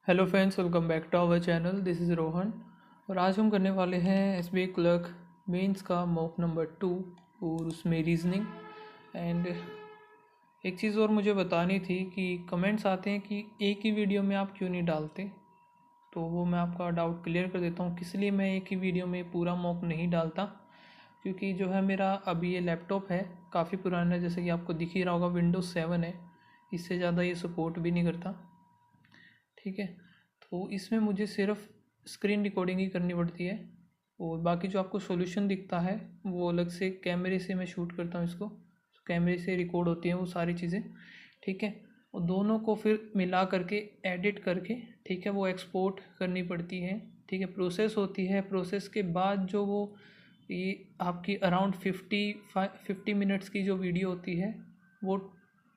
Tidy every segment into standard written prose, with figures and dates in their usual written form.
Hello friends, welcome back to our channel. This is Rohan और आज हम करने वाले हैं एसबीआई क्लर्क मेंस का मॉक नंबर 2 और उसमें रीजनिंग। एंड एक चीज़ और मुझे बतानी थी कि कमेंट्स आते हैं कि एक ही वीडियो में आप क्यों नहीं डालते, तो वो मैं आपका डाउट क्लियर कर देता हूँ किस लिए मैं एक ही वीडियो में पूरा मॉक नहीं डालता। क्योंकि जो है मेरा अभी ये लैपटॉप है काफ़ी पुराना है, जैसे कि आपको दिख ही रहा होगा विंडोज़ 7 है, इससे ज़्यादा ये सपोर्ट भी नहीं करता। ठीक है, तो इसमें मुझे सिर्फ स्क्रीन रिकॉर्डिंग ही करनी पड़ती है और बाकी जो आपको सॉल्यूशन दिखता है वो अलग से कैमरे से मैं शूट करता हूँ इसको, कैमरे से रिकॉर्ड होती हैं वो सारी चीज़ें। ठीक है, और दोनों को फिर मिला करके एडिट करके, ठीक है, वो एक्सपोर्ट करनी पड़ती है। ठीक है, प्रोसेस होती है। प्रोसेस के बाद जो वो ये आपकी अराउंड 50 मिनट्स की जो वीडियो होती है वो,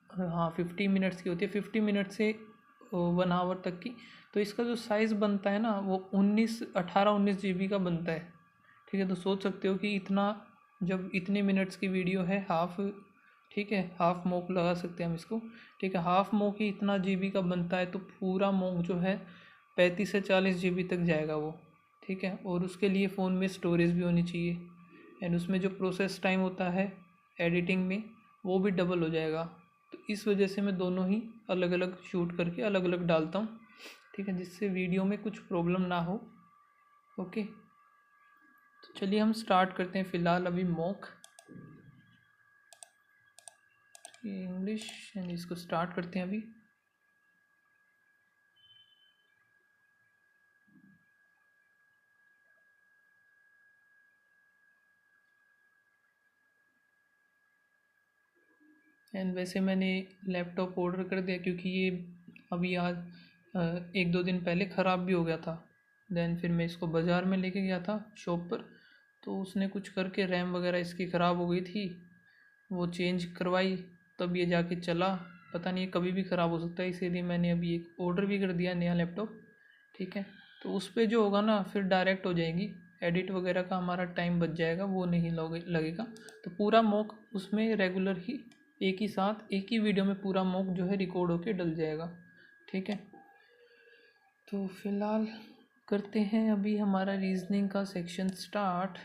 हाँ 50 मिनट्स की होती है, 50 मिनट से 1 आवर तक की। तो इसका जो साइज़ बनता है ना वो 19 का बनता है। ठीक है, तो सोच सकते हो कि इतना, जब इतने मिनट्स की वीडियो है हाफ, ठीक है, हाफ मॉक लगा सकते हैं हम इसको। ठीक है, हाफ मॉक ही इतना जीबी का बनता है, तो पूरा मॉक जो है 35 से 40 जीबी तक जाएगा वो। ठीक है, और उसके लिए फ़ोन में स्टोरेज भी होनी चाहिए एंड उसमें जो प्रोसेस टाइम होता है एडिटिंग में वो भी डबल हो जाएगा। तो इस वजह से मैं दोनों ही अलग अलग शूट करके अलग अलग डालता हूँ। ठीक है, जिससे वीडियो में कुछ प्रॉब्लम ना हो। ओके, तो चलिए हम स्टार्ट करते हैं फ़िलहाल अभी मॉक इंग्लिश एंड इसको स्टार्ट करते हैं अभी। एंड वैसे मैंने लैपटॉप ऑर्डर कर दिया क्योंकि ये अभी आज 1-2 दिन पहले ख़राब भी हो गया था। देन फिर मैं इसको बाज़ार में लेके गया था शॉप पर, तो उसने कुछ करके रैम वगैरह इसकी ख़राब हो गई थी, वो चेंज करवाई, तब ये जाके चला। पता नहीं ये कभी भी ख़राब हो सकता है, इसीलिए मैंने अभी एक ऑर्डर भी कर दिया नया लैपटॉप। ठीक है, तो उस पर जो होगा ना फिर डायरेक्ट हो जाएगी एडिट वगैरह का, हमारा टाइम बच जाएगा, वो नहीं लगेगा। तो पूरा मॉक उसमें रेगुलर ही एक ही साथ एक ही वीडियो में पूरा मॉक जो है रिकॉर्ड होके डल जाएगा। ठीक है, तो फिलहाल करते हैं अभी हमारा रीजनिंग का सेक्शन स्टार्ट।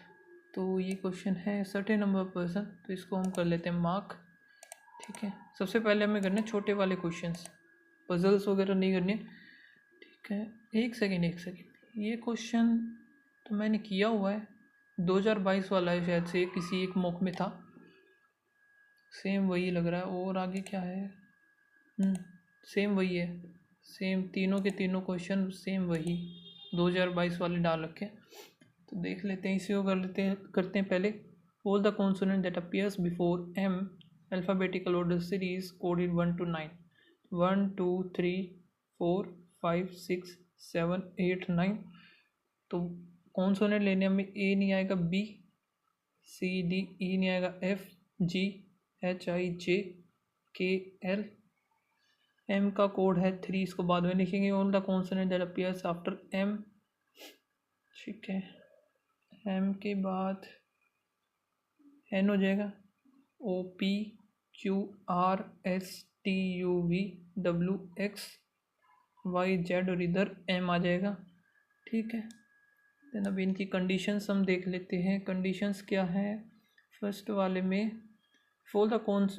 तो ये क्वेश्चन है सर्टेन नंबर पर्सन, तो इसको हम कर लेते हैं मार्क। ठीक है, सबसे पहले हमें करने छोटे वाले क्वेश्चंस, पजल्स वगैरह नहीं करने। ठीक है, एक सेकेंड, ये क्वेश्चन तो मैंने किया हुआ है, 2022 वाला है शायद से, किसी एक मॉक में था, सेम वही लग रहा है। और आगे क्या है? सेम वही है, सेम तीनों के तीनों क्वेश्चन सेम वही 2022 वाले डाल रखे हैं। तो देख लेते हैं, इसी को करते हैं पहले। All the consonant that appears before M alphabetical order series coded 1 to 9, 1 2 3 4 5 6 7 8 9। तो कॉन्सोनेंट लेने में ए नहीं आएगा, बी सी डी ई नहीं आएगा, एफ जी एच आई जे के एल, एम का कोड है 3, इसको बाद में लिखेंगे। All the consonant that appears after M. ठीक है, एम के बाद एन हो जाएगा, O P Q R S T U V W X Y Z, और इधर एम आ जाएगा। ठीक है, देन अब इनकी कंडीशंस हम देख लेते हैं। कंडीशंस क्या है फर्स्ट वाले में? For the cons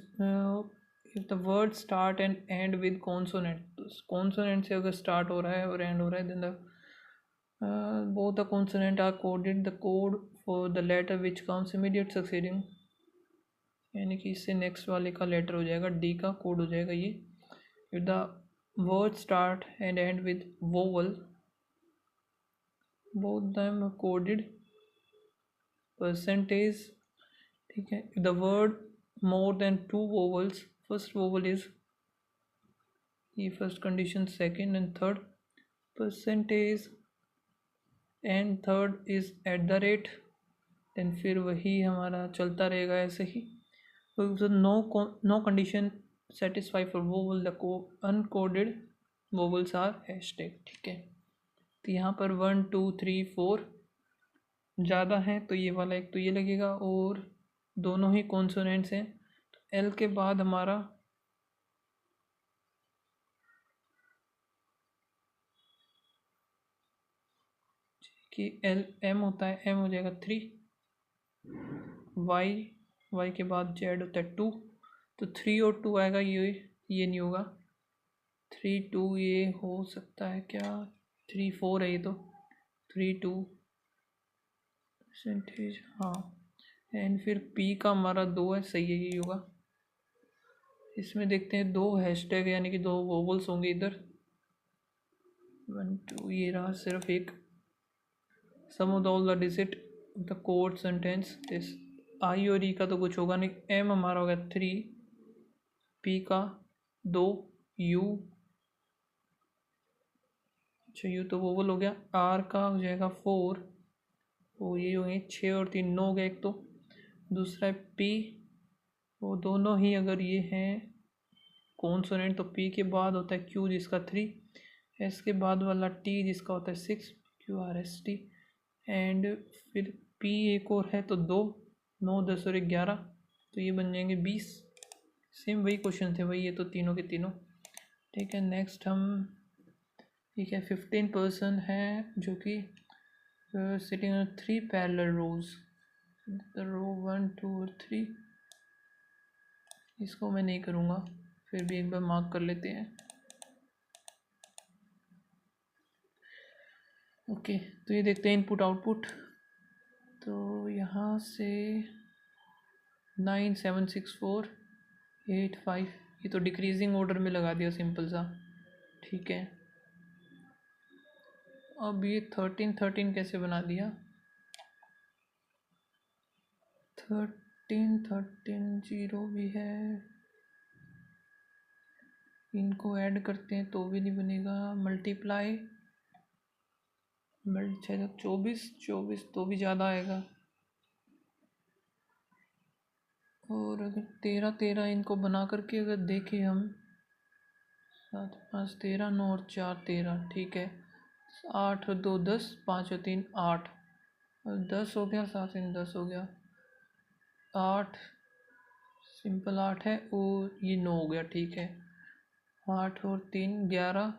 if the word start and end with consonant, तो कॉन्सोनेंट से अगर स्टार्ट हो रहा है और एंड हो रहा है, then the both the consonant are coded, the code for the letter which comes immediate succeeding, यानी कि इससे नेक्स्ट वाले का लेटर हो जाएगा, डी का कोड हो जाएगा ये। If the word start and end with vowel, both them are coded percentage. ठीक है, if the word more than 2 vowels, first vowel is, ये first condition, second and third percentage, and third is at the rate. Then फिर वही हमारा चलता रहेगा ऐसे ही। तो no condition satisfy for vowel, the uncoded vowels are hashtag. ठीक है, तो यहाँ पर 1 2 3 4 ज़्यादा है तो ये वाला एक तो ये लगेगा, और दोनों ही कॉन्सोनेंट्स हैं। तो एल के बाद हमारा कि एल एम होता है, एम हो जाएगा 3, वाई के बाद जेड होता है 2, तो 3 और 2 आएगा, ये नहीं होगा। 3 2 ये हो सकता है क्या? 3 4 है ये तो। 3 2 परसेंटेज, हाँ। एंड फिर पी का हमारा 2 है, सही है, यही होगा। इसमें देखते हैं 2 हैशटैग यानी कि 2 वोवल्स होंगे इधर। 1 2 ये रहा सिर्फ एक। Sum of all the digit the code sentence this. I और ई का तो कुछ होगा नहीं। एम हमारा हो गया 3, पी का 2, यू, अच्छा यू तो वोवल हो गया। आर का हो जाएगा 4, वो ये होंगे 6 और 3 9 हो गया एक तो। दूसरा है पी, वो दोनों ही अगर ये हैं कॉन्सोनेंट तो पी के बाद होता है क्यू जिसका 3, एस के बाद वाला टी जिसका होता है 6, Q R S T. And फिर पी एक और है तो 2, 9 10 और 11, तो ये बन जाएंगे 20। सेम वही क्वेश्चन थे भाई, ये तो तीनों के तीनों। ठीक है, नेक्स्ट हम, ठीक है, 15 पर्सन है जो कि सिटिंग ऑन 3 पैरेलल रोज, रो 1 2 और 3। इसको मैं नहीं करूँगा, फिर भी एक बार मार्क कर लेते हैं। ओके, तो ये देखते हैं इनपुट आउटपुट। तो यहाँ से 9 7 6 4 8 5, ये तो डिक्रीजिंग ऑर्डर में लगा दिया सिंपल सा। ठीक है, अब ये 13 13 कैसे बना दिया? 13 13 0 भी है, इनको ऐड करते हैं तो भी नहीं बनेगा। मल्टीप्लाई 24 24 तो भी ज़्यादा आएगा। और अगर 13 13 इनको बना करके अगर देखें हम, 7 5 13 9 और 4 13, ठीक है। 8 और 2 10, 5 और 3 8, और 10 हो गया, 7 3 10 हो गया। 8 सिंपल 8 है, और ये 9 हो गया, ठीक है। 8 और 3 11,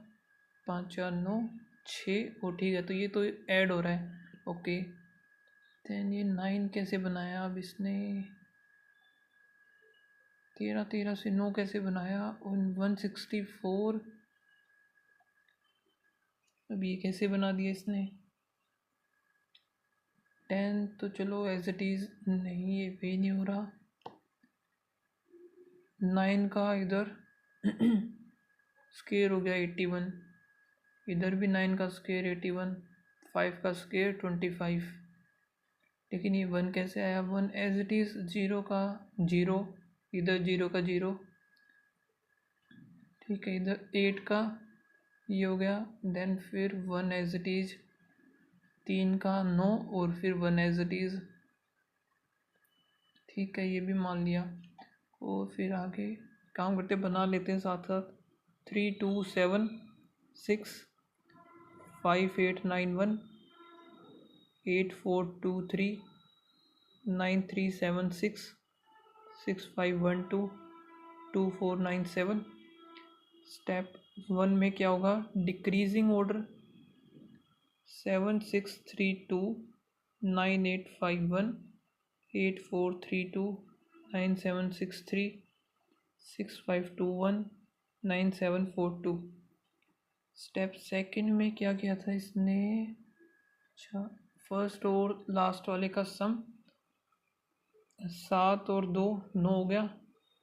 5 4 9 6, और ठीक है, तो ये तो ऐड हो रहा है। ओके, देन ये 9 कैसे बनाया अब इसने? 13 13 से 9 कैसे बनाया? 164, अब ये कैसे बना दिया इसने? 10 तो चलो एज इट इज़, नहीं ये वे नहीं हो रहा। 9 का इधर स्केयर हो गया 81, इधर भी 9 का स्केयर 81, 5 का स्केयर 25, लेकिन ये 1 कैसे आया? 1 एज इट इज़, 0 का 0, इधर 0 का 0, ठीक है। इधर 8 का ये हो गया, देन फिर 1 एज इट इज़, 3 का 9, और फिर 1 एज इट इज़, ठीक है, ये भी मान लिया। और फिर आगे काम करते बना लेते हैं साथ साथ। 3 2 7 6 5 8 9 1 8 4 2 3 9 3 7 6 6 5 1 2 2 4 9 7। स्टेप 1 में क्या होगा? Decreasing order, 7 6 3 2 9 8 5 1 8 4 3 2 9 7 6 3 6 5 2 1 9 7 4 2। स्टेप सेकंड में क्या किया था इसने? अच्छा, फर्स्ट और लास्ट वाले का सम, 7 और 2 9 हो गया,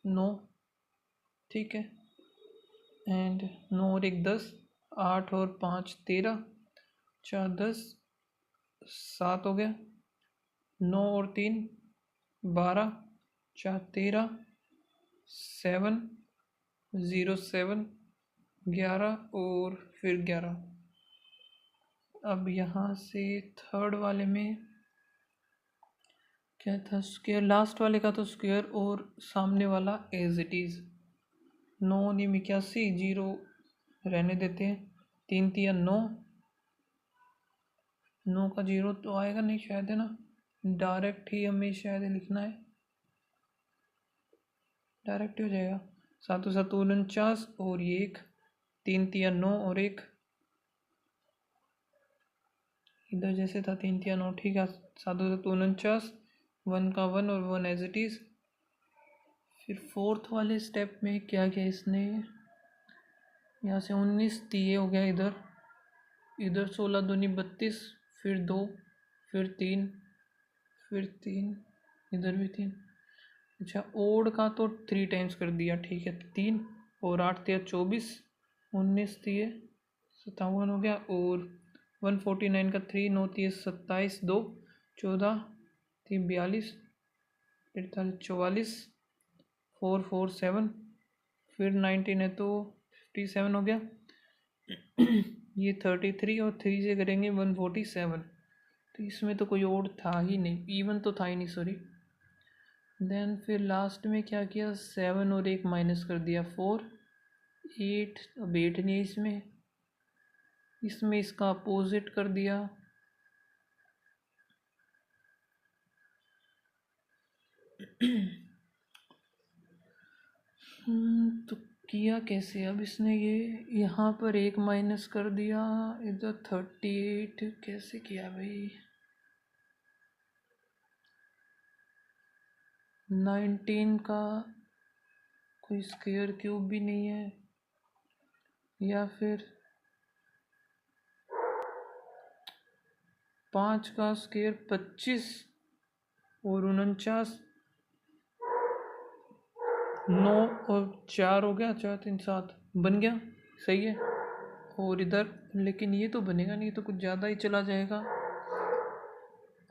9, ठीक है। एंड 9 और 1 10, 8 और 5 13, 4 10, 7 हो गया। 9 और 3 12, 4 13, 7 0 7 11, और फिर 11। अब यहाँ से थर्ड वाले में क्या था? स्क्वायर, लास्ट वाले का तो स्क्वायर, और सामने वाला एज इट इज़। 9 9 81, 0 रहने देते हैं। 3 3 9, 9 का 0 तो आएगा नहीं शायद, है ना? डायरेक्ट ही हमें शायद लिखना है, डायरेक्ट ही हो जाएगा। 7 7 49, और ये एक 3 3 9 और एक इधर जैसे था 3 3 9, ठीक है, 7 तो 49, 1 का 1 और 1 एज इट इज़। फिर फोर्थ वाले स्टेप में क्या किया इसने, यहाँ से 19 दिए हो गया, इधर 16 दूनी 32, फिर 2, फिर 3, फिर 3, इधर भी 3। अच्छा, ओड का तो 3 टाइम्स कर दिया, ठीक है, 3 और 8 दिया 24, 19 दिए 57 हो गया, और 149 का 3, 9 दिए 27, 2 14, 3 42, 43 44, 4 4 7, फिर 19 है तो 57 हो गया। ये 33 और 3 से करेंगे 147, तो इसमें तो कोई और था ही नहीं, इवन तो था ही नहीं, सॉरी। देन फिर लास्ट में क्या किया, 7 और 1 माइनस कर दिया 4, 8, अब 8 नहीं है इसमें इसका अपोजिट कर दिया, तो किया कैसे, अब इसने ये यहाँ पर 1 माइनस कर दिया, इधर 38 कैसे किया भाई, 19 का कोई स्क्वायर क्यूब भी नहीं है, या फिर 5 का स्क्वायर 25 और 49, 9 और 4 हो गया, 4 3 7 बन गया, सही है। और इधर लेकिन ये तो बनेगा नहीं, तो कुछ ज़्यादा ही चला जाएगा,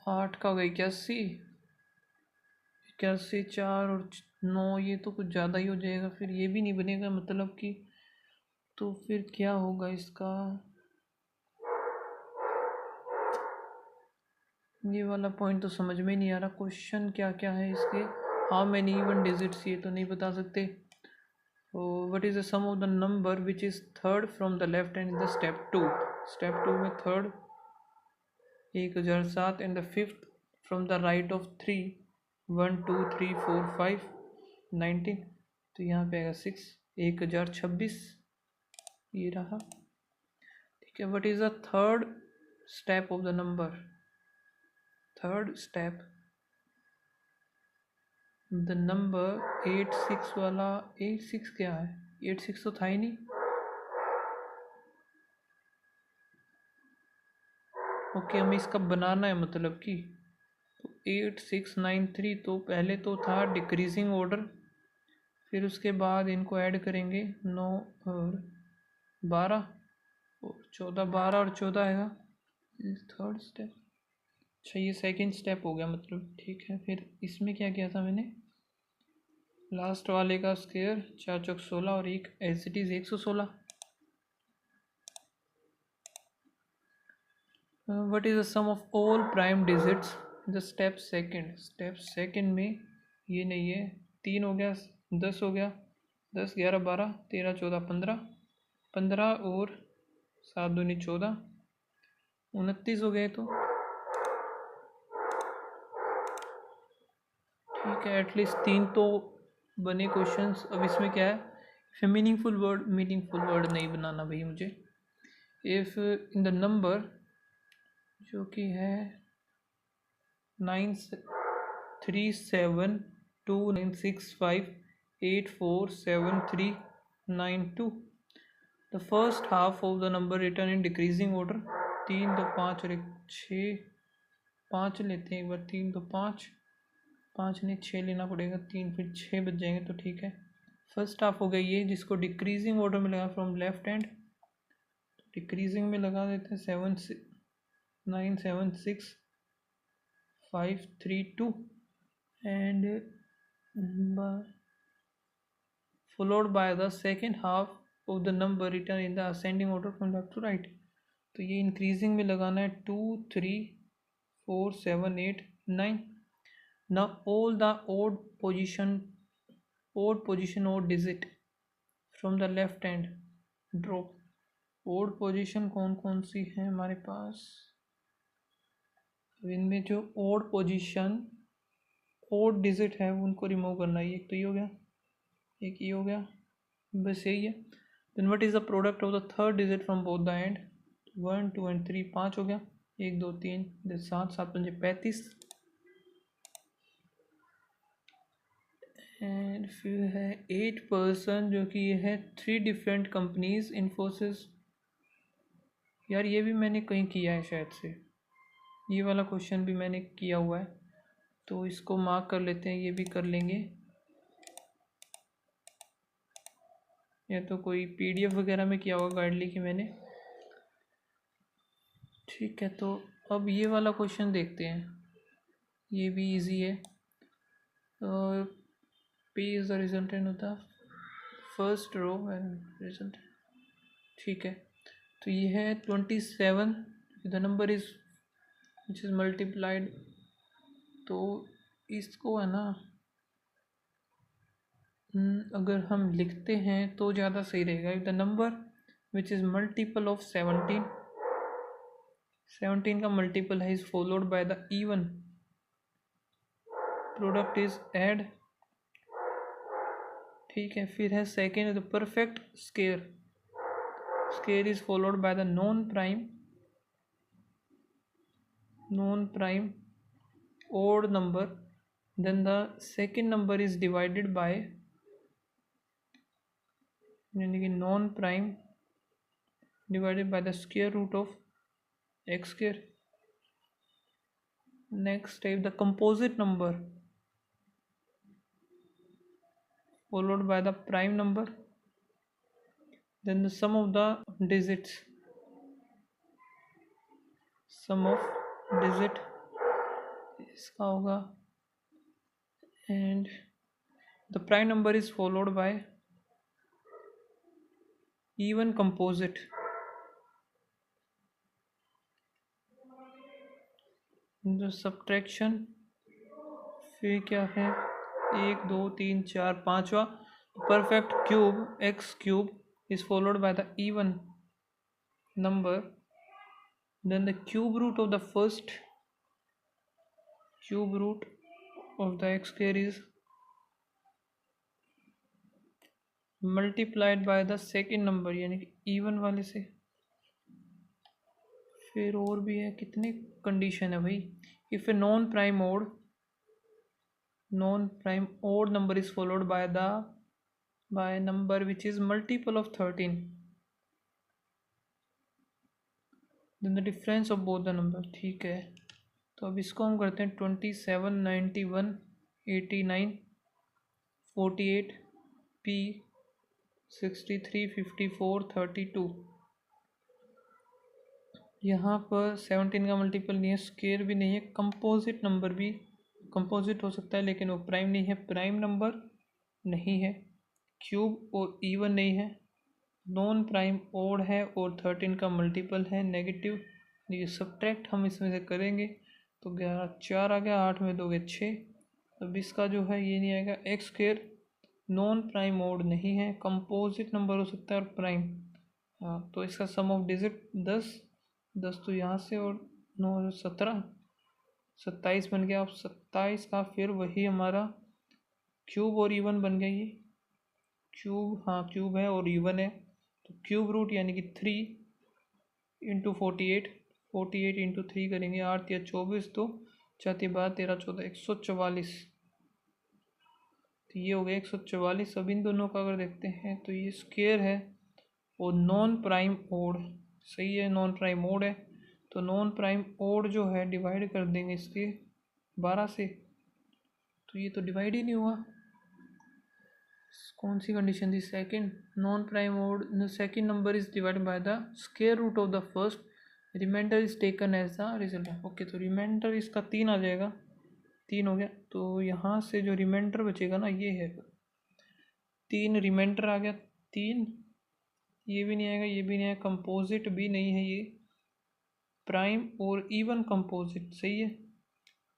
8 का हो गया 81, 81 4 और 9, ये तो कुछ ज़्यादा ही हो जाएगा, फिर ये भी नहीं बनेगा, मतलब कि तो फिर क्या होगा इसका, ये वाला पॉइंट तो समझ में नहीं आ रहा, क्वेश्चन क्या क्या है इसके, हाउ मैनी इवन डिजिट्स, ये तो नहीं बता सकते। What is the sum of the number which is third from the left hand in the step 2, step 2 में third 1007 and the fifth from the right of 3, 1 2 3 4 5 19, तो यहाँ पे आएगा 6, 1026, ये रहा, ठीक है। What is the third step of the number, third step the number 86 वाला, 86 क्या है, 86 तो था ही नहीं, ओके, हमें इसका बनाना है, मतलब कि तो 8693, तो पहले तो था डिक्रीजिंग ऑर्डर, फिर उसके बाद इनको ऐड करेंगे 9 और 12 और 14, 12 और 14 आएगा, थर्ड स्टेप। अच्छा, ये सेकंड स्टेप हो गया, मतलब ठीक है। फिर इसमें क्या किया था मैंने, लास्ट वाले का स्क्वायर 4 चौक 16 और एक as it is 116। What is the sum of all prime digits the step second में, ये नहीं है, 3 हो गया, 10 हो गया, 10 11 12 13 14 15, 15 और 7 दूनी 14, 29 हो गए, तो ठीक है, एटलीस्ट 3 तो बने क्वेश्चंस। अब इसमें क्या है, मीनिंगफुल वर्ड नहीं बनाना भाई मुझे। इफ़ इन द नंबर जो कि है 937296584739 the first half of the number return in decreasing order, 3 2 5 और 1 6, 5 लेते हैं एक बार, 3 2 5, 5 नहीं 6 लेना पड़ेगा, 3 फिर 6 बच जाएंगे, तो ठीक है। फर्स्ट हाफ हो गया ये, जिसको डिक्रीजिंग ऑर्डर में लगा फ्रॉम लेफ्ट हैंड, डिक्रीजिंग में लगा देते हैं 7 9 7 6 5 3 2 and followed by the second half of the number written in the ascending order from left to right। तो ये इंक्रीजिंग में लगाना है 2 3 4 7 8 9। now all the odd position or digit from the left hand drop। odd position कौन कौन सी है हमारे पास, इनमें जो odd position odd digit है उनको रिमूव करना है, एक तो ये हो गया, एक ये हो गया, बस यही है। Then what is the product of the third digit from both the end, 1 2 and 3, 5 हो गया। 1 2 3 7 7 5 35 एंड फिर है 8 पर्सन जो कि ये है 3 डिफरेंट कंपनीज इन्फोसिस। यार ये भी मैंने कहीं किया है शायद से, ये वाला क्वेश्चन भी मैंने किया हुआ है, तो इसको मार्क कर लेते हैं, ये भी कर लेंगे। या तो कोई पीडीएफ वगैरह में किया होगा गाइड लिखी मैंने। ठीक है, तो अब ये वाला क्वेश्चन देखते हैं, ये भी इजी है। P is the resultant of the first row and result। ठीक है, तो ये है 27, the number is which is multiplied, तो इसको है ना अगर हम लिखते हैं तो ज़्यादा सही रहेगा। If the number which is multiple of 17, 17 का मल्टीपल है is followed by the even, product is add. ठीक है, फिर है second the perfect square, square is followed by the non prime, non-prime odd number, then the second number is divided by, यानी कि non prime divided by the square root of X square. Next type the composite number followed by the prime number, then the sum of the digits, sum of digit इसका होगा, and the prime number is followed by even composite. जो subtraction फिर क्या है 1 2 3 4 5वां perfect cube X cube is followed by the even number, then the cube root of the first cube root of the x square is multiplied by the second number, यानी कि even वाले से। फिर और भी है, कितने कंडीशन है भाई। If a non prime odd number is followed by number which is multiple of 13, then the difference of both the number. ठीक है, तो अब इसको हम करते हैं 27 91 89 48 P 63 54 32। यहाँ पर 17 का मल्टीपल नहीं है, स्क्वायर भी नहीं है, कंपोजिट नंबर भी कंपोजिट हो सकता है लेकिन वो प्राइम नहीं है, प्राइम नंबर नहीं है, क्यूब और इवन नहीं है, नॉन प्राइम ओड है और 13 का मल्टीपल है नेगेटिव। ये सब्ट्रैक्ट हम इसमें से करेंगे तो 11 4 आ गया, 8 में 2 गए 6। अब इसका जो है ये नहीं आएगा, X square non prime odd नहीं है, कंपोजिट नंबर हो सकता है और प्राइम। हाँ, तो इसका सम ऑफ डिजिट 10 10 तो यहाँ से और 9 17 27 बन गया। अब 27 का फिर वही हमारा क्यूब और इवन बन गया, ये क्यूब, हाँ क्यूब है और इवन है, तो क्यूब रूट यानी कि 3 इंटू 48, 48 इंटू 3 करेंगे, 8 या 24 तो 4 12 13 14 144, तो ये हो गया 144। अब इन दोनों का अगर देखते हैं तो ये स्क्वायर है और नॉन प्राइम ओड, सही है नॉन प्राइम ओड है, तो नॉन प्राइम ओड जो है डिवाइड कर देंगे इसके 12 से, तो ये तो डिवाइड ही नहीं हुआ। कौन सी कंडीशन थी, second, non prime odd second number is divided by the square root of the first, remainder is taken as the result. Okay, तो रिमाइंडर इसका 3 आ जाएगा, 3 हो गया, तो यहाँ से जो रिमाइंडर बचेगा ना ये है 3, रिमाइंडर आ गया 3, ये भी नहीं आएगा, ये भी नहीं आएगा, कंपोजिट भी नहीं है, ये प्राइम और इवन कंपोजिट सही है,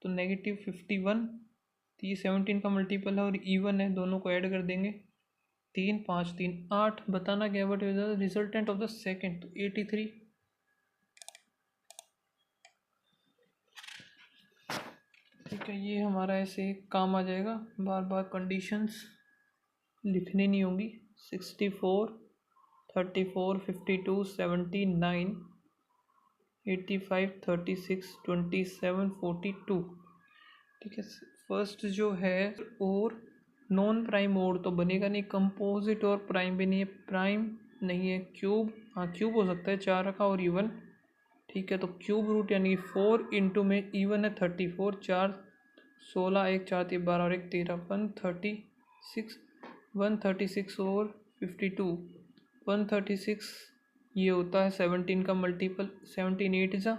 तो नेगेटिव 51, तो ये 17 का मल्टीपल है और इवन है, दोनों को ऐड कर देंगे, 3 5 3 8। बताना क्या what is the resultant of the second, तो 83। ठीक है, ये हमारा ऐसे काम आ जाएगा, बार बार कंडीशंस लिखनी नहीं होंगी। 64 34 52 79 85, 36, 27, 42। ठीक है, फर्स्ट जो है और नॉन प्राइम मोड तो बनेगा नहीं, कंपोजिट और प्राइम भी नहीं है, प्राइम नहीं है, क्यूब, हाँ क्यूब हो सकता है, 4 रखा और इवन। ठीक है, तो क्यूब रूट यानी कि 4 इंटू में इवन है 34, 4 16, 1 4 3 12 और 1 13, 136, 136 और 52, 136 ये होता है 17 का मल्टीपल, 17 8 जा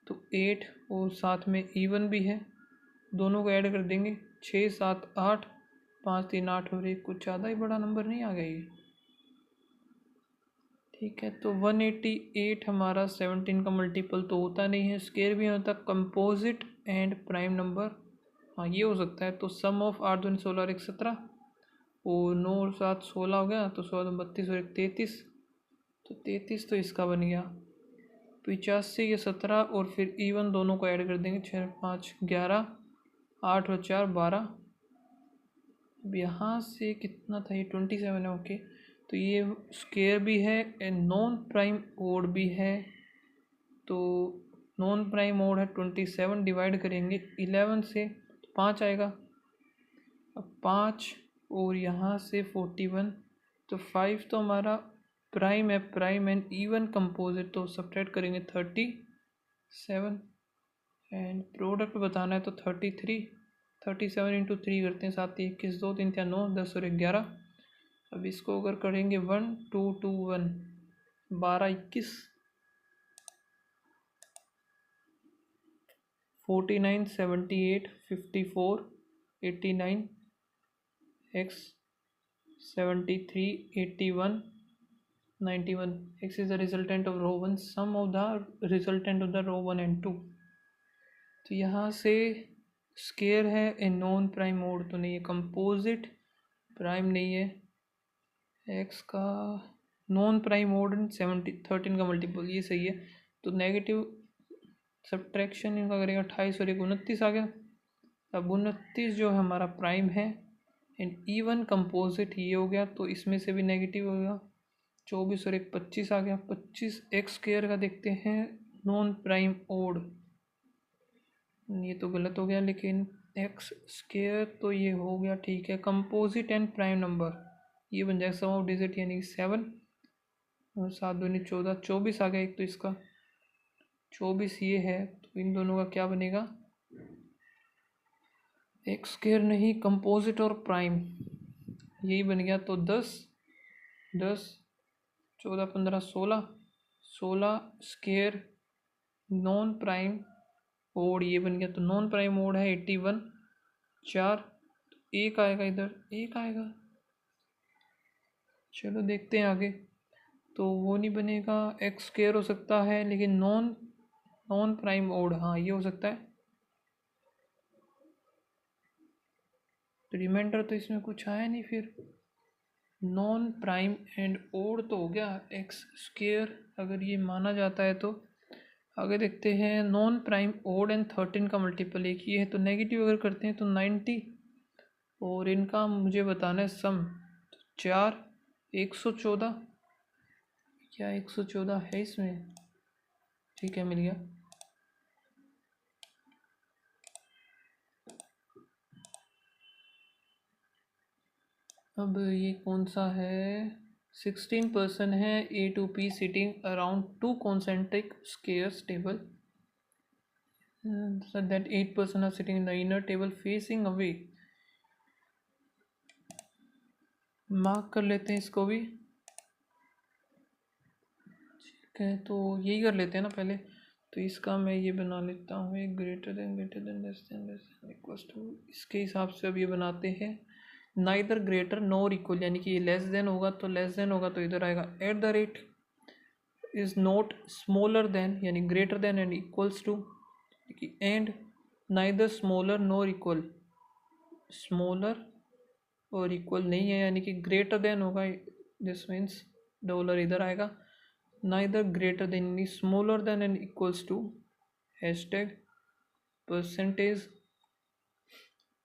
तो 8 और साथ में इवन भी है, दोनों को ऐड कर देंगे 6 7 8, 5 3 8 और 1, कुछ ज़्यादा ही बड़ा नंबर नहीं आ गया ये। ठीक है, तो 188 हमारा 17 का मल्टीपल तो होता नहीं है, स्केयर भी होता, कंपोजिट एंड प्राइम नंबर, हाँ ये हो सकता है। तो सम ऑफ 8 दूनी 16 और 1 17 और 9 और 7 16 हो गया, तो 16 32 और 1 33, तो 33 तो इसका बन गया। 85 ये 17 और फिर इवन दोनों को ऐड कर देंगे, 6 5 11, 8 और 4 12। अब यहाँ से कितना था, ये 27 है, ओके। तो ये स्केयर भी है एंड नॉन प्राइम ओड भी है, तो नॉन प्राइम ओड है 27, डिवाइड करेंगे 11 से तो 5 आएगा, अब 5 और यहाँ से 41, तो 5 तो हमारा प्राइम है, प्राइम एंड इवन कंपोजिट, तो सब्ट्रैक्ट करेंगे 37 एंड प्रोडक्ट बताना है तो 33, 37 इंटू 3 करते हैं, 7 21 2 3 4 9 10 और 11। अब इसको अगर करेंगे 1 2 2 1 12 21, 49 78 54 89 x 73 81 91, x is the resultant of row 1, sum of the resultant of the row 1 and 2। तो यहाँ से स्केयर है ए नॉन प्राइम मोड तो नहीं है, कंपोजिट प्राइम नहीं है, एक्स का नॉन प्राइम मोड 13 का मल्टीपल ये सही है। तो नेगेटिव सब्ट्रैक्शन इनका करेगा 28 और 1 29 आ गया। अब 29 जो है हमारा प्राइम है एंड इवन कंपोजिट ये हो गया, तो इसमें से भी नेगेटिव हो गया, 24 और 1 25 आ गया। 25 एक्स स्क्वायर का देखते हैं नॉन प्राइम ओड, ये तो गलत हो गया, लेकिन एक्स स्क्वायर तो ये हो गया ठीक है। कंपोजिट एंड प्राइम नंबर ये बन जाएगा सम ऑफ डिजिट यानी कि 7 और 7 दूनी 14, 24 आ गया एक, तो इसका 24 ये है, तो इन दोनों का क्या बनेगा, एक्स स्क्वायर नहीं कंपोजिट और प्राइम यही बन गया। तो 10 10 14 15 16 16 स्क्वायर नॉन प्राइम ओड ये बन गया। तो नॉन प्राइम ओड है 81 4, तो एक आएगा, इधर एक आएगा, चलो देखते हैं आगे। तो वो नहीं बनेगा, एक्स स्क्वायर हो सकता है लेकिन नॉन नॉन प्राइम ओड, हाँ ये हो सकता है। तो रिमाइंडर तो इसमें कुछ आया नहीं, फिर नॉन प्राइम एंड ओड तो हो गया एक्स स्क्वायर अगर ये माना जाता है। तो आगे देखते हैं नॉन प्राइम ओड एंड 13 का मल्टीपल एक ही है, तो नेगेटिव अगर करते हैं तो 90 और इनका मुझे बताना है सम, तो 4 114, क्या 114 है इसमें, ठीक है मिल गया। अब ये कौन सा है, 16% है A to P sitting around 2 concentric squares table, so that 8% are sitting in the inner table facing away। Mark कर लेते हैं इसको भी, ठीक है, तो यही कर लेते हैं ना पहले। तो इसका मैं ये बना लेता हूँ, एक greater than less than equals to, इसके हिसाब से अब ये बनाते हैं नाइदर ग्रेटर नॉर इक्वल, यानी कि ये लेस देन होगा तो लेस देन होगा तो इधर आएगा at the rate is not smaller than, यानी greater than and equals to, and neither smaller nor equal, smaller और इक्वल नहीं है यानी कि ग्रेटर देन होगा, दिस मीन्स डॉलर इधर आएगा, neither greater than smaller than and equals to hashtag percentage.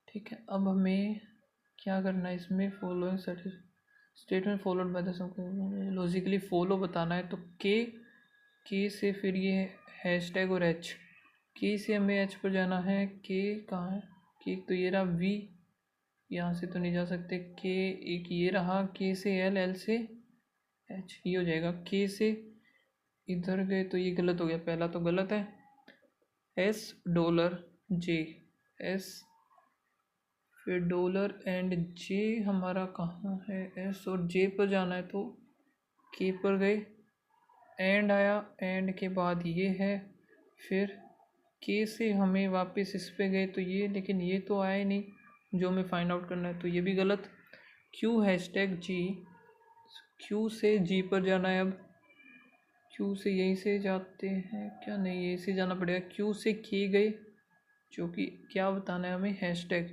ठीक है, अब हमें क्या करना है इसमें, following statement followed by the logically follow बताना है। तो के के से फिर ये हैशटैग और एच, के से हमें एच पर जाना है। के कहाँ है? के तो ये रहा। वी यहाँ से तो नहीं जा सकते। के एक ये रहा। के से एल, एल से एच, ये हो जाएगा। के से इधर गए तो ये गलत हो गया, पहला तो गलत है। एस डॉलर जे, एस फिर डॉलर एंड जे हमारा कहाँ है? एस और जे पर जाना है तो के पर गए, एंड आया, एंड के बाद ये है, फिर के से हमें वापस इस पे गए तो ये, लेकिन ये तो आया ही नहीं जो हमें फाइंड आउट करना है, तो ये भी गलत। क्यू हैशटैग जी, क्यू से जी पर जाना है। अब क्यू से यहीं से जाते हैं क्या? नहीं, यहीं से जाना पड़ेगा। क्यू से के गए, जो कि क्या बताना है हमें? हैशटैग।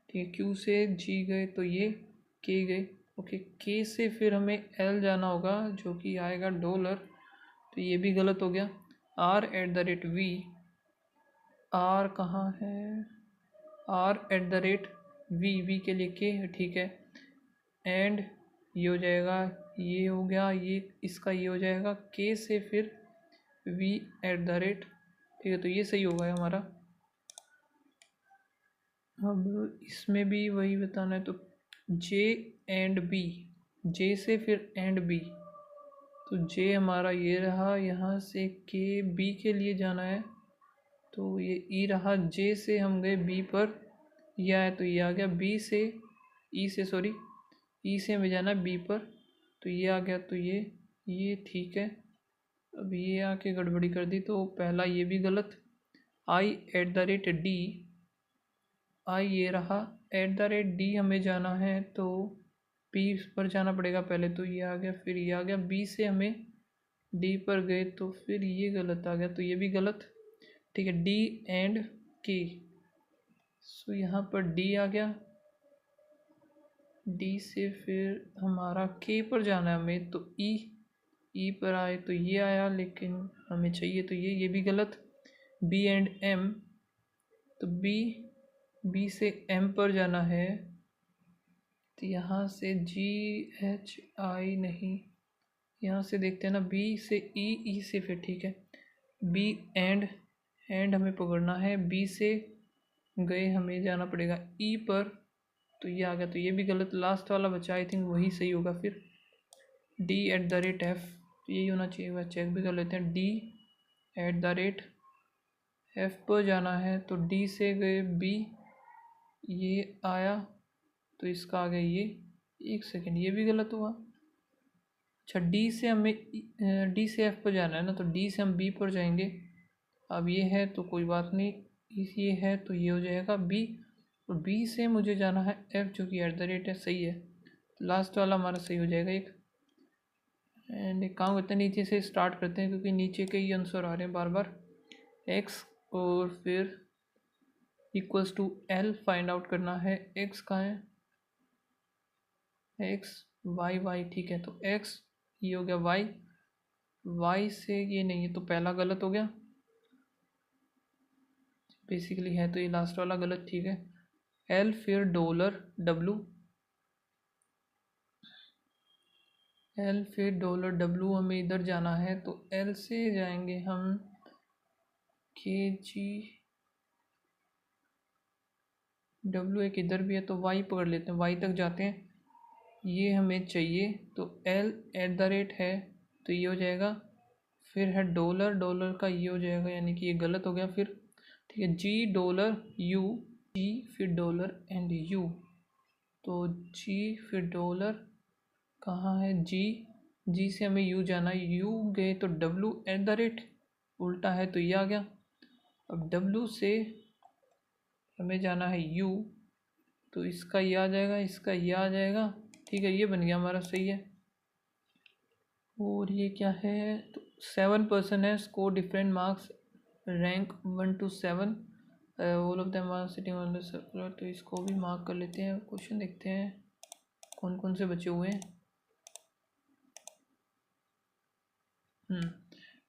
ठीक है, क्यू से जी गए तो ये के गए। ओके, के से फिर हमें एल जाना होगा जो कि आएगा डॉलर, तो ये भी गलत हो गया। R at the rate V, R कहाँ है? R at the rate V, V के लिए के, ठीक है। एंड ये हो जाएगा, ये हो गया, ये इसका ये हो जाएगा। के से फिर वी एट द रेट, ठीक है, तो ये सही होगा हमारा। अब इसमें भी वही बताना है, तो जे एंड बी, जे से फिर एंड बी, तो जे हमारा ये रहा। यहाँ से के बी के लिए जाना है तो ये ई रहा। जे से हम गए बी पर, ये आया तो ये आ गया। बी से ई से, सॉरी, ई से हमें जाना है बी पर, तो ये आ गया, तो ये ठीक है। अब ये आके गड़बड़ी कर दी, तो पहला ये भी गलत। आई एट द रेट डी, आई ये रहा। एट द रेट डी हमें जाना है तो पी पर जाना पड़ेगा पहले, तो ये आ गया, फिर ये आ गया। बी से हमें डी पर गए तो फिर ये गलत आ गया, तो ये भी गलत। ठीक है, डी एंड के, सो यहाँ पर डी आ गया। डी से फिर हमारा के पर जाना है हमें, तो ई पर आए तो ये आया, लेकिन हमें चाहिए तो ये भी गलत। बी एंड एम, तो बी से एम पर जाना है, तो यहाँ से जी एच आई नहीं, यहाँ से देखते हैं ना, बी से ई से फिर, ठीक है। बी एंड हमें पकड़ना है। बी से गए, हमें जाना पड़ेगा ई पर, तो ये आ गया, तो ये भी गलत। लास्ट वाला बचा, आई थिंक वही सही होगा फिर। D eight the rate F, यही होना चाहिए, वह चेक भी कर लेते हैं। D eight the rate F पर जाना है, तो डी से गए बी, ये आया, तो इसका आ गया ये। एक सेकेंड, ये भी गलत हुआ। अच्छा, डी से हमें डी से एफ पर जाना है ना, तो डी से हम बी पर जाएंगे। अब ये है तो कोई बात नहीं, ये है तो ये हो जाएगा बी, और बी से मुझे जाना है एफ, जो कि एट द रेट है, सही है। लास्ट वाला हमारा सही हो जाएगा एक। एंड एक काम करते हैं, नीचे से स्टार्ट करते हैं, क्योंकि नीचे के ही आंसर आ रहे हैं बार बार। एक्स और फिर equals to L find out करना है। एक्स कहाँ है? एक्स वाई, वाई ठीक है, तो एक्स ये हो गया, वाई वाई से ये नहीं है, तो पहला गलत हो गया बेसिकली, है तो ये लास्ट वाला गलत, ठीक है। एल फिर डॉलर डब्लू, एल फिर डॉलर डब्लू, हमें इधर जाना है तो एल से जाएंगे हम के जी, डब्लू एक इधर भी है, तो वाई पकड़ लेते हैं, वाई तक जाते हैं, ये हमें चाहिए, तो एल एट द रेट है, तो ये हो जाएगा। फिर है डॉलर, डॉलर का ये हो जाएगा, यानी कि ये गलत हो गया फिर, ठीक है। जी डॉलर यू, जी फिर डॉलर एंड यू, तो जी फिर डॉलर कहाँ है? जी से हमें यू जाना है, यू गए तो डब्लू एट द रेट, उल्टा है तो ये आ गया। अब डब्लू से हमें जाना है यू, तो इसका ये आ जाएगा, इसका ये आ जाएगा, ठीक है, ये बन गया हमारा, सही है। और ये क्या है? तो 7 है, score different marks, rank 1 to 7, all of them are sitting on the circular, तो इसको भी मार्क कर लेते हैं। क्वेश्चन देखते हैं कौन कौन से बचे हुए हैं।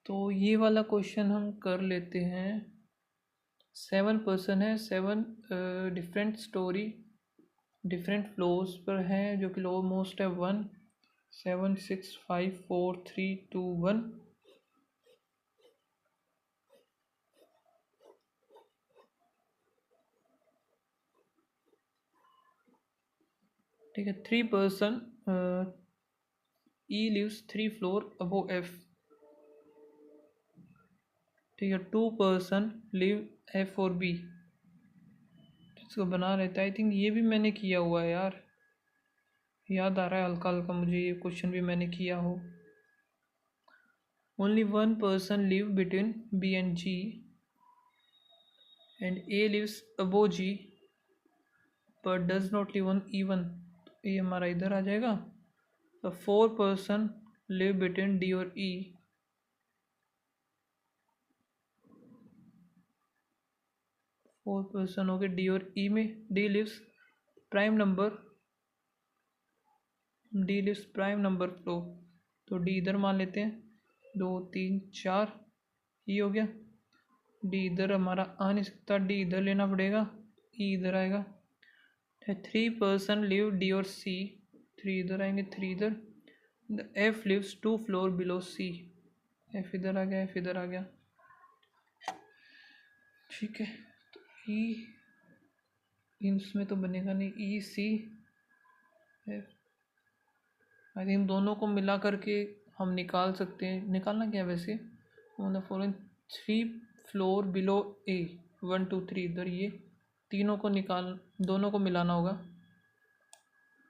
तो ये वाला क्वेश्चन हम कर लेते हैं। 7 है, 7 डिफरेंट स्टोरी डिफरेंट फ्लोर्स पर हैं, जो कि लो मोस्ट है 1, 7 6 5 4 3 2 1, ठीक है। 3 person E lives 3 floor above F। ठीक है। 2 person live F और B। इसको बना लेते हैं। आई थिंक ये भी मैंने किया हुआ है यार, याद आ रहा है हल्का हल्का मुझे, ये क्वेश्चन भी मैंने किया हो। Only 1 person live between B and G and A lives above G but does not live on E1। ये हमारा इधर आ जाएगा। तो 4 person live between D और E। 4 person हो गए D और E में। D lives prime number, D lives prime number floor, तो D इधर मान लेते हैं। 2 3 4 ये हो गया। D इधर हमारा आ नहीं सकता, D इधर लेना पड़ेगा, E इधर आएगा। 3 person लिव D और C, 3 इधर आएंगे, 3 इधर। F lives 2 floor below C, F इधर आ गया, F इधर आ गया। ठीक है। तो E इसमें तो बनेगा नहीं, E C F। I think दोनों को मिला करके हम निकाल सकते हैं। निकालना क्या है वैसे, on the following 3 floor below A 1 2 3 इधर, ये तीनों को निकाल, दोनों को मिलाना होगा।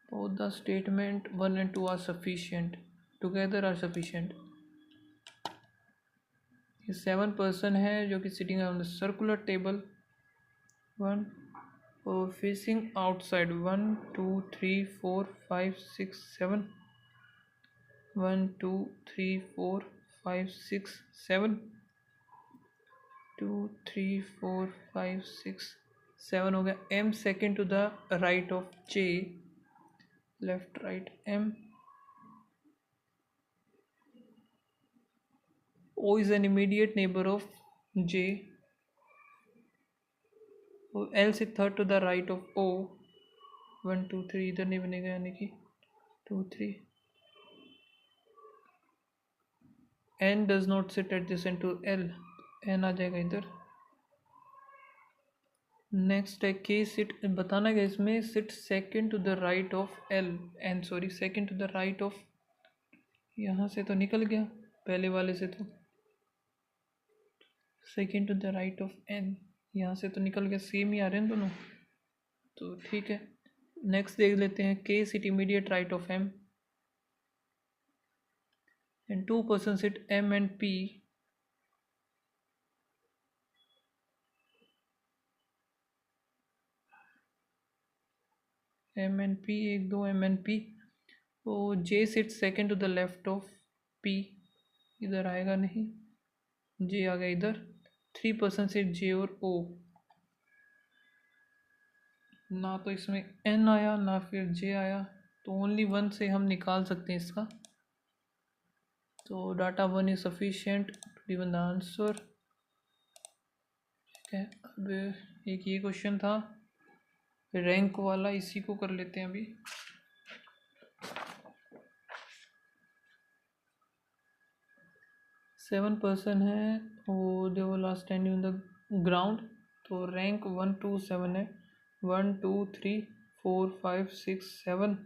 Both the statement 1 and 2 are sufficient, together are sufficient. ये 7 person है जो कि sitting on the circular table 1 और फेसिंग आउटसाइड 1 2 3 4 5 6 7 1 2 3 4 5 6 7 2 3 4 5 6 7 हो गया। M second to the right of J, left right M। O is an immediate neighbor of J, L से third to the right of O 1 2 3 इधर नहीं बनेगा, यानी कि 2 3। N does not sit adjacent to L, N आ जाएगा इधर। Next है K seat, बताना क्या इसमें, sit second to the right of L N, sorry second to the right of, यहाँ से तो निकल गया पहले वाले से, तो second to the right of N यहाँ से तो निकल गया, सेम ही आ रहे हैं दोनों, तो ठीक है। नेक्स्ट देख लेते हैं K sit immediate right of M and 2 person sit M and P। M and P, 1 2 M and P। तो J sit second to the left of P, इधर आएगा नहीं, J आ गया इधर। 3 person सिट J और O, ना तो इसमें N आया ना फिर J आया, तो ओनली 1 से हम निकाल सकते हैं इसका। तो data 1 is sufficient to given the answer. ठीक है। अब एक ये क्वेश्चन था रैंक वाला, इसी को कर लेते हैं अभी। सेवन पर्सन है वो, दे वो last standing in the ground, तो रैंक 1 2 7 है, 1 2 3 4 5 6 7।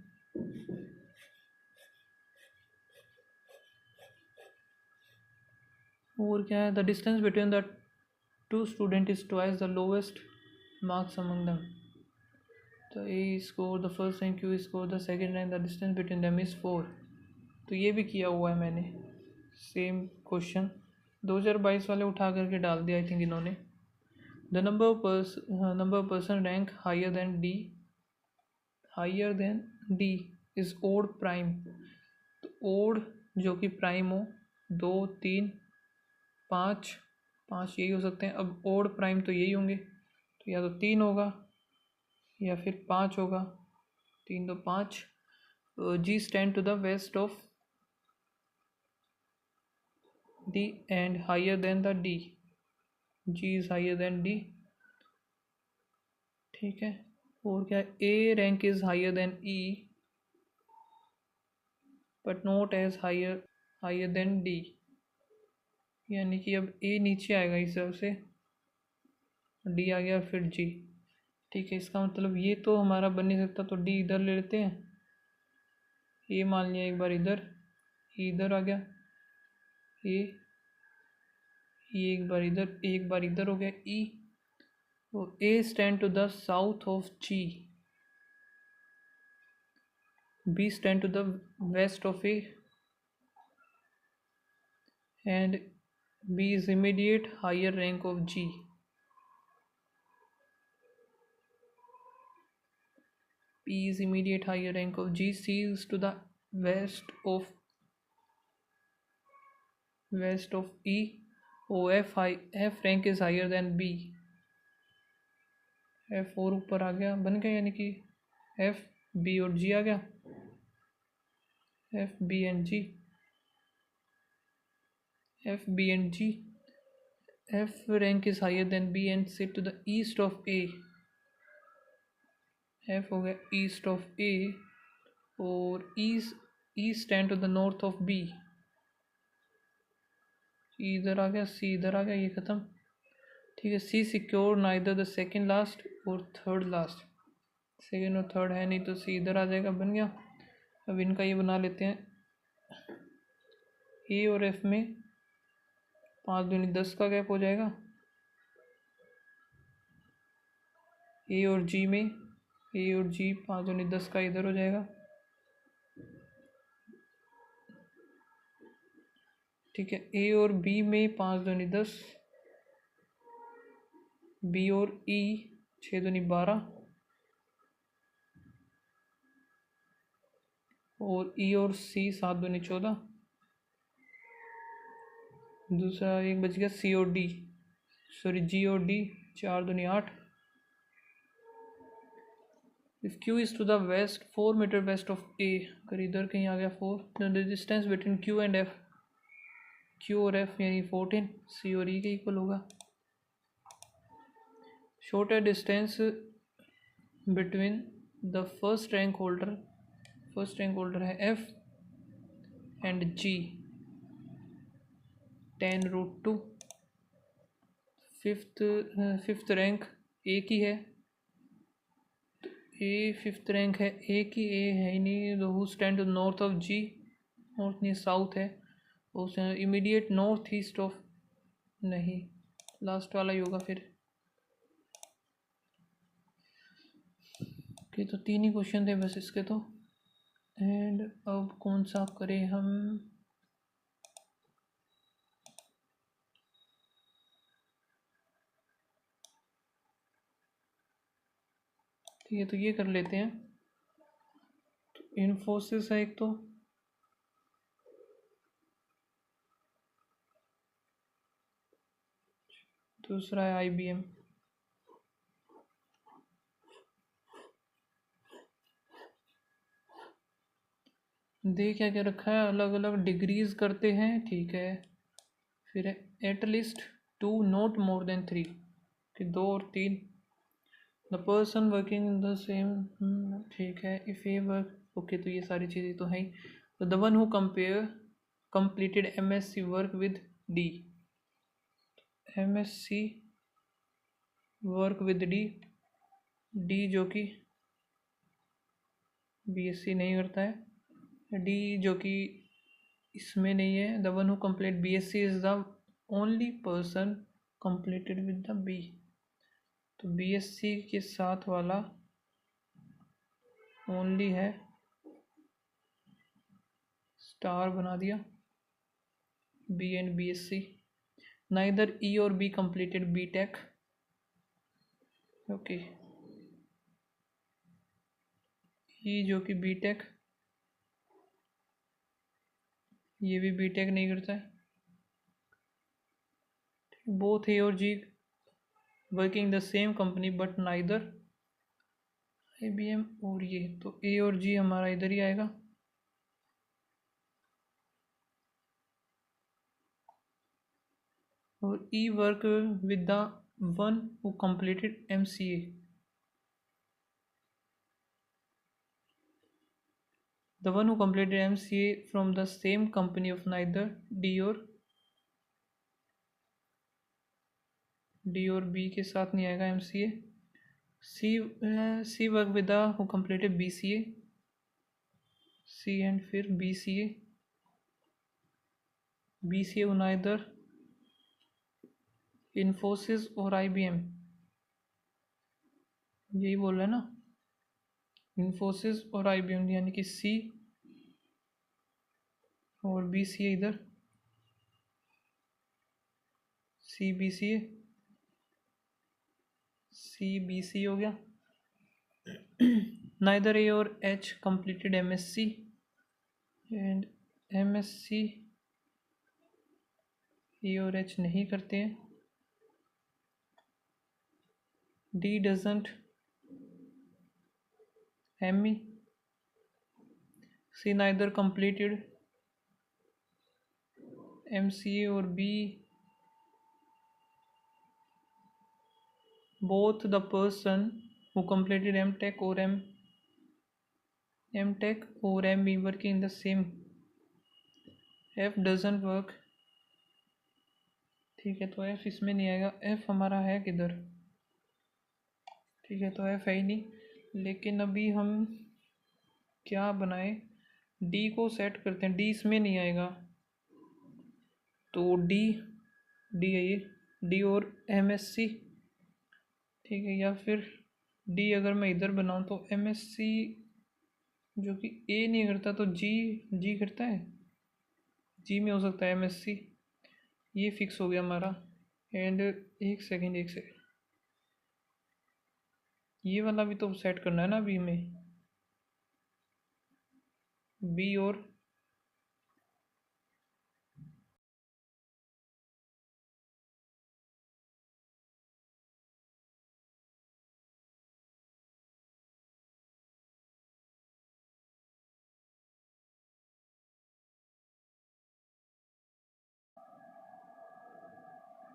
और क्या है, the distance between the 2 student is twice the lowest marks among them. तो A score the first rank, Q score the second rank, the distance between them is 4। तो ये भी किया हुआ है मैंने, सेम क्वेश्चन 2022 वाले उठा करके डाल दिया आई थिंक इन्होंने। The number of person rank higher than D is odd prime. तो ओड जो कि प्राइम हो, 2 3 5 5 यही हो सकते हैं। अब ओड प्राइम तो यही होंगे, तो या तो 3 होगा या फिर 5 होगा, 3 2 5। G stand to the west of D and higher than the D, G is higher than D। ठीक है। और क्या, A rank is higher than E but not as higher than D, यानी कि अब A नीचे आएगा इस हिसाब से, D आ गया फिर G। ठीक है, इसका मतलब ये तो हमारा बन नहीं सकता, तो D इधर ले लेते हैं ए मान लिया एक बार इधर, इधर आ गया ए, ये एक बार इधर हो गया ई। तो A stand to the south of G, B stand to the west of A, and B is immediate higher rank of G. P is immediate higher rank of G. C is to the west of E. O F rank is higher than B. F और ऊपर आ गया, बन गया, यानी कि F B और G आ गया, F B and G, F B and G. F rank is higher than B and sit to the east of A. F हो गया ईस्ट ऑफ ए, और E stand to the north of B, इधर आ गया, सी इधर आ गया, ये ख़त्म। ठीक है, C secure neither the second last और थर्ड लास्ट, सेकेंड और थर्ड है नहीं, तो सी इधर आ जाएगा, बन गया। अब इनका ये बना लेते हैं, ए और एफ में 5 दूनी 10 का गैप हो जाएगा, ए और जी में, ए और जी 5 दूनी 10 का इधर हो जाएगा। ठीक है, ए और बी में 5 दूनी 10, बी और ई 6 दूनी 12, और ई और सी 7 दूनी 14। दूसरा एक बच गया सी और डी, सॉरी जी और डी 4 दूनी 8। If Q is to the west 4 metre west of A, अगर इधर कहीं आ गया 4, the distance between Q and F, Q और एफ यानी 14, सी और ई के इक्वल होगा। Shorter distance between the first rank holder है F and G 10√2। Fifth rank A की है, ए फिफ्थ रैंक है ए की, ए है ही नहीं, तो who stand north of G, north नहीं साउथ है, उस इमीडिएट नॉर्थ ईस्ट ऑफ, नहीं लास्ट वाला ही होगा फिर। ओके, तो 3 ही क्वेश्चन थे बस इसके तो, एंड अब कौन सा करें हम, ठीक है तो ये कर लेते हैं। तो इन्फोसिस है एक, तो दूसरा है IBM। दे क्या क्या रखा है, अलग अलग डिग्रीज करते हैं, ठीक है। फिर एटलीस्ट 2 नॉट मोर देन 3, कि 2 और 3, the person working in the same, ठीक है। इफ़ ए वर्क, ओके, तो ये सारी चीज़ें तो हैं ही। तो the one who completed MSc work with D, MSc work with D, D जो कि BSc नहीं करता है, डी जो कि इसमें नहीं है। The one who complete BSc is the only person completed with the B, तो BSc के साथ वाला ओनली है, स्टार बना दिया, बी एंड BSc। नाइदर ई और बी कंप्लीटेड BTech, ओके, ई जो कि BTech, ये भी BTech नहीं करता है। बोथ ए और G working the same company but neither IBM, और ये तो ए और जी हमारा इधर ही आएगा। और E work with the one who completed MCA, the one who completed MCA from the same company of neither D और B के साथ नहीं आएगा MCA। C work with the who completed BCA, C and फिर B C A होना इधर इन्फोसिस और IBM, यही बोल रहे हैं ना, इन्फोसिस और IBM, यानी कि सी और बी सी ए इधर सी बी सी हो गया। नाइदर ए और H completed MSc and MSc A और एच नहीं करते हैं। D doesn't ME, C neither completed MCA और B both the person who completed MTech or ME working in the same। F doesn't work, ठीक है, तो F इसमें नहीं आएगा। F हमारा है किधर, ठीक है, तो F है ही नहीं। लेकिन अभी हम क्या बनाए, D को सेट करते हैं, D इसमें नहीं आएगा, तो D है ये, D और MSc, ठीक है, या फिर D अगर मैं इधर बनाऊँ तो MSc जो कि A नहीं करता तो G करता है, G में हो सकता है MSc, ये फिक्स हो गया हमारा। एंड एक सेकेंड, ये वाला भी तो सेट करना है ना बी में, बी और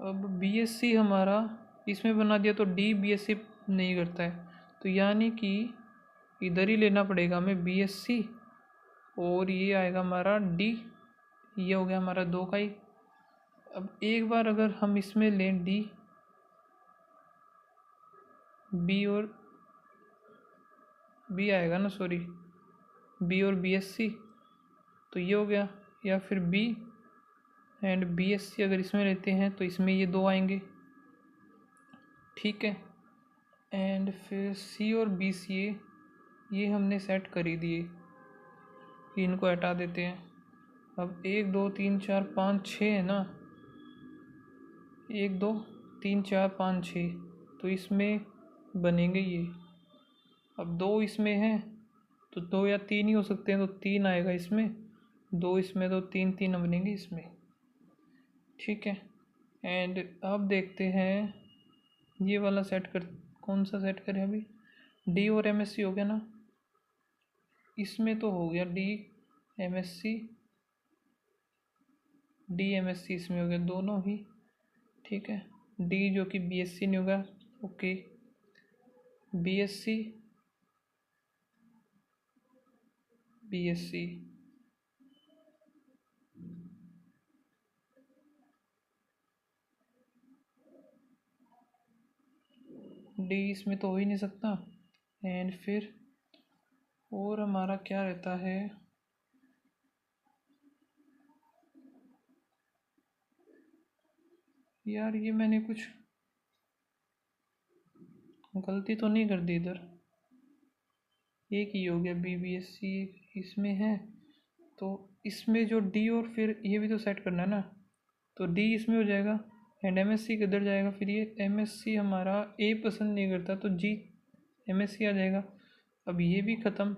अब BSc हमारा इसमें बना दिया तो D BSc नहीं करता है, तो यानी कि इधर ही लेना पड़ेगा हमें BSc, और ये आएगा हमारा D, ये हो गया हमारा दो का ही। अब एक बार अगर हम इसमें लें D, B और B आएगा ना, सॉरी, B और BSc, तो ये हो गया, या फिर B एंड BSc अगर इसमें लेते हैं तो इसमें ये दो आएंगे, ठीक है। एंड फिर C और BCA ये हमने सेट कर ही दिए, इनको हटा देते हैं। अब 1 2 3 4 5 6 है ना, 1 2 3 4 5 6, तो इसमें बनेंगे ये। अब 2 इसमें हैं तो 2 या 3 ही हो सकते हैं, तो 3 आएगा इसमें, 2 इसमें, तो 3 3 बनेंगे इसमें, ठीक है। एंड अब देखते हैं ये वाला सेट कर, कौन सा सेट करें अभी, D और MSc हो गया ना, इसमें तो हो गया D MSc इसमें हो गया दोनों ही, ठीक है। D जो कि BSc नहीं होगा, ओके, BSc D इसमें तो हो ही नहीं सकता। एंड फिर और हमारा क्या रहता है, यार ये मैंने कुछ गलती तो नहीं कर दी इधर, एक ही हो गया BBSc इसमें है, तो इसमें जो D और फिर ये भी तो सेट करना है ना, तो D इसमें हो जाएगा एंड MSc किधर जाएगा, फिर ये MSc हमारा A पसंद नहीं करता तो G MSc आ जाएगा। अब ये भी ख़त्म,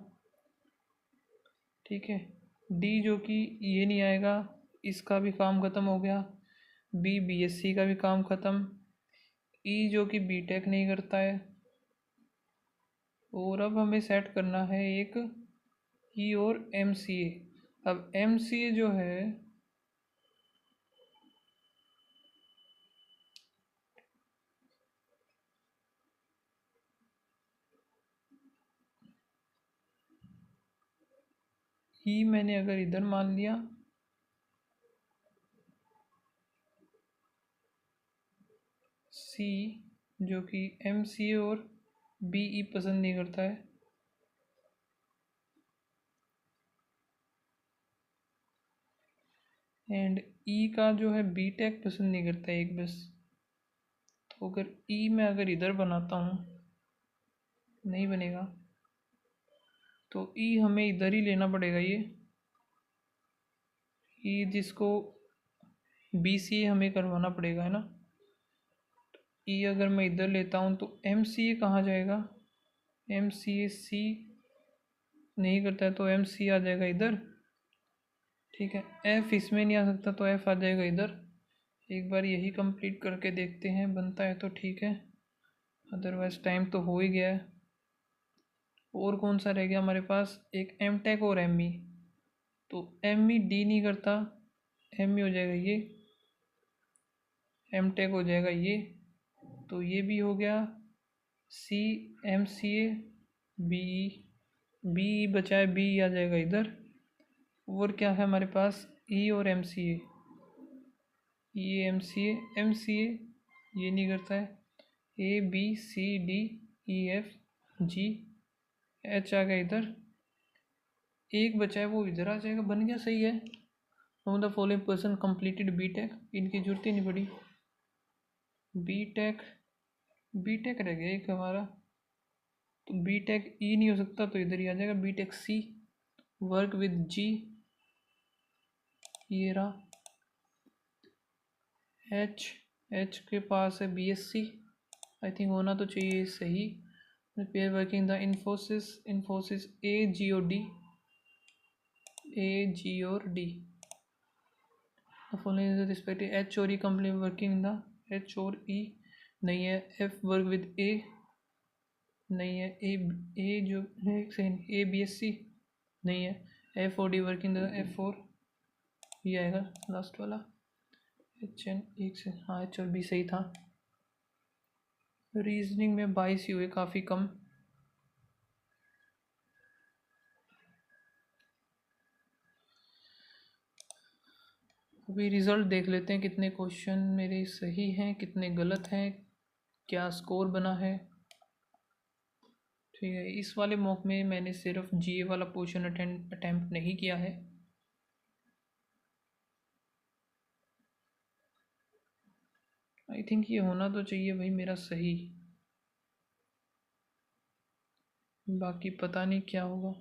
ठीक है। D जो कि ये नहीं आएगा, इसका भी काम ख़त्म हो गया। B BSc का भी काम ख़त्म। E जो कि BTech नहीं करता है, और अब हमें सेट करना है एक E और MCA। अब MCA जो है E मैंने अगर इधर मान लिया, C जो कि MCA और BE पसंद नहीं करता है, एंड ई का जो है बी टेक पसंद नहीं करता एक बस। तो अगर ई मैं अगर इधर बनाता हूँ नहीं बनेगा, तो ई हमें इधर ही लेना पड़ेगा। ये जिसको बी सी हमें करवाना पड़ेगा, है ना। ई अगर मैं इधर लेता हूँ तो एम सी ए कहाँ जाएगा, एम सी ए सी नहीं करता है तो एम सी आ जाएगा इधर, ठीक है। एफ इसमें नहीं आ सकता तो एफ आ जाएगा इधर। एक बार यही कंप्लीट करके देखते हैं, बनता है तो ठीक है, अदरवाइज टाइम तो हो ही गया है। और कौन सा रह गया हमारे पास, एक एम टेक और एम ई। तो एम ई डी नहीं करता, एम ई हो जाएगा ये, एम टेक हो जाएगा ये, तो ये भी हो गया। C M C A B E, B E बचा है, बी आ जाएगा इधर। और क्या है हमारे पास, ई और एम सी ए, ये एम सी ए, एम सी ए ये नहीं करता है, A B C D E F G H आ गया इधर। एक बचा है वो इधर आ जाएगा, बन गया, सही है। The following person completed B tech, इनकी जरूरत ही नहीं पड़ी। बी टेक, बी टेक रह गया एक हमारा, तो बी टेक ई नहीं हो सकता तो इधर ही आ जाएगा B tech C. Work with G, ये रहा। एच, एच के पास है B S C, I think होना तो चाहिए सही। Pair working the Infosys, Infosys A G और डी, ए जी और डी। फॉलोइंग रिस्पेक्टिव एच और ई कंपनी वर्किंग द, एच और ई नहीं है। एफ वर्क विद ए नहीं है। ए जो है एक second, A B S C नहीं है। F O D working the, F और ये आएगा लास्ट वाला। एच एन एक से, हाँ एच और बी सही था। रीजनिंग में 22 ही हुए, काफ़ी कम। अभी रिज़ल्ट देख लेते हैं, कितने क्वेश्चन मेरे सही हैं कितने गलत हैं, क्या स्कोर बना है। ठीक है, इस वाले मॉक में मैंने सिर्फ जीए वाला पोर्शन अटेम्प्ट नहीं किया है। आई थिंक ये होना तो चाहिए भाई मेरा सही, बाकी पता नहीं क्या होगा।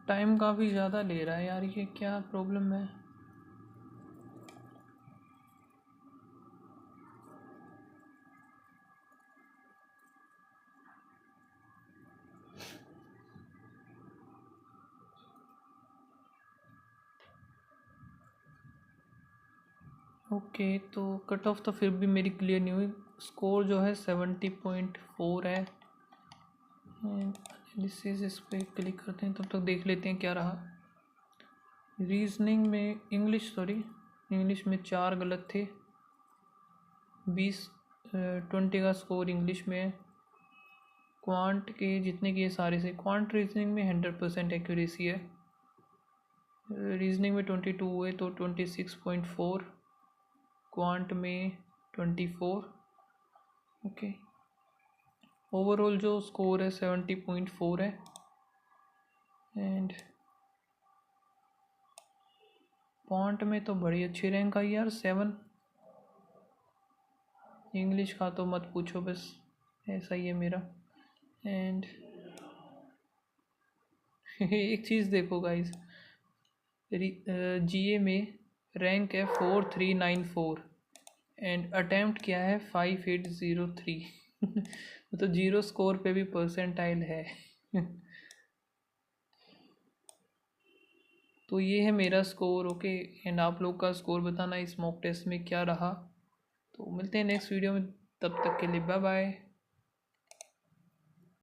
टाइम काफ़ी ज़्यादा ले रहा है यार, ये क्या प्रॉब्लम है। ओके, तो कट ऑफ तो फिर भी मेरी क्लियर नहीं हुई। स्कोर जो है 70.4 है। एनालिसिस इस पर क्लिक करते हैं, तब तक देख लेते हैं क्या रहा। रीजनिंग में इंग्लिश में 4 गलत थे। 20 का स्कोर इंग्लिश में है। क्वांट के जितने किए सारे से, क्वांट रीजनिंग में 100% एक्यूरेसी है। रीजनिंग में 22 हुए तो 26.4। क्वांट में 24। ओके, ओवरऑल जो स्कोर है 70.4 है। एंड क्वांट में तो बड़ी अच्छी रैंक आई यार, 7। इंग्लिश का तो मत पूछो, बस ऐसा ही है मेरा। एंड एक चीज़ देखो गाइस, जीए में रैंक है 4394 एंड अटेम्प्ट क्या है 5803। तो जीरो स्कोर पे भी परसेंटाइल है। तो ये है मेरा स्कोर। ओके, एंड आप लोग का स्कोर बताना इस मॉक टेस्ट में क्या रहा। तो मिलते हैं नेक्स्ट वीडियो में, तब तक के लिए बाय बाय।